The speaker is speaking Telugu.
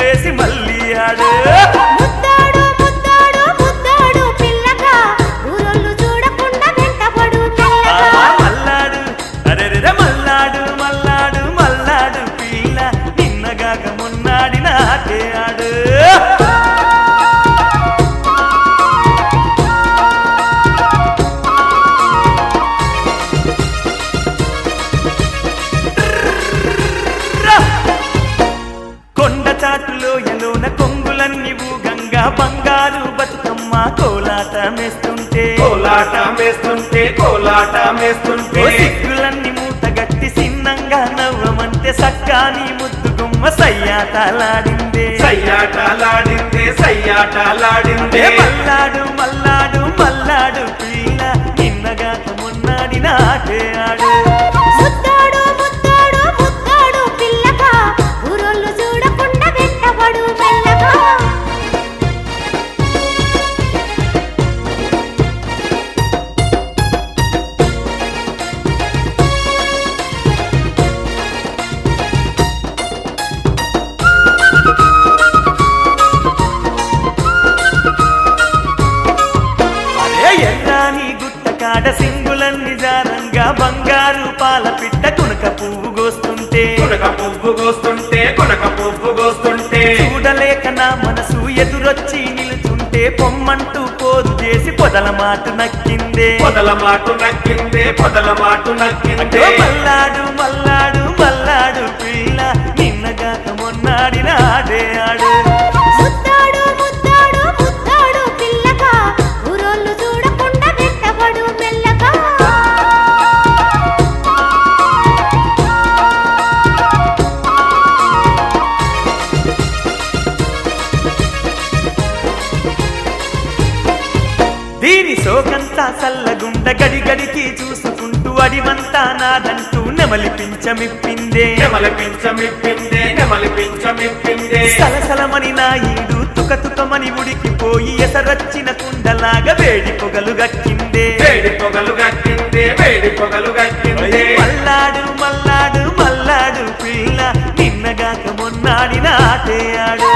ముద్దులేసి మళ్ళీ ఆడు ముద్దాడు ముద్దాడు ముద్దాడు పిల్లగా ఊరోళ్ళు చూడకుండా వెంటపడు మెల్లగా మల్లాడు అరెరె మల్లాడు మల్లాడు మల్లాడు పిల్ల నిన్నగాక మొన్నాడిన ఆటే ఆడు కొండ చాటులో ఎలోన కొంగులన్నీ ఊగంగా బంగారు బతుకమ్మ కోలాట మేస్తుంటే సిగ్గులన్నీ మూటగట్టి సిన్నంగా నవ్వమంటే సక్కాని ముద్దు గుమ్మ సయ్యాటలాడిందే మల్లాడు మల్లాడు మల్లాడు పిల్ల నిన్నగాక మొన్నాడి నాటే ఆడు ముద్దాడు ముద్దాడు ముద్దాడు పిల్లగా ఊరోళ్ళు చూడకుండా వెంటపడు మెల్లగా అరే ఎర్రాని గుట్ట కాడ సింగులన్నీ జారంగా బంగారు పాల పిట్ట కునక పువ్వు గోస్తుంటే కొనక పువ్వు గోస్తుంటే చూడలేక నా మనసు ఎదురొచ్చి నిలుచుంటే పొమ్మంటూ పోదు చేసి పొదల మాట నక్కిందే పొదల నక్కిందే మల్లాడు మల్లాడు మల్లాడు పిల్ల నిన్నగాక మొన్నాడి నాడే ఆడు ముద్దాడు ముద్దాడు ముద్దాడు పిల్లగా ఊరోళ్ళు చూడకుండా వెంటపడు మెల్లగా దీని సోకంతా సల్లగుండ గడి గడికి చూసుకుంటూ అడివంతా నాదంటూ నెమలిపించమిప్పిందే సలసలమని నా ఈడు తుకతుకమని ఉడికిపోయి ఎసరొచ్చిన కుండలాగా వేడి పొగలు గక్కిందే మల్లాడు మల్లాడు మల్లాడు పిల్ల నిన్నగాక మొన్నాడి నాటే ఆడు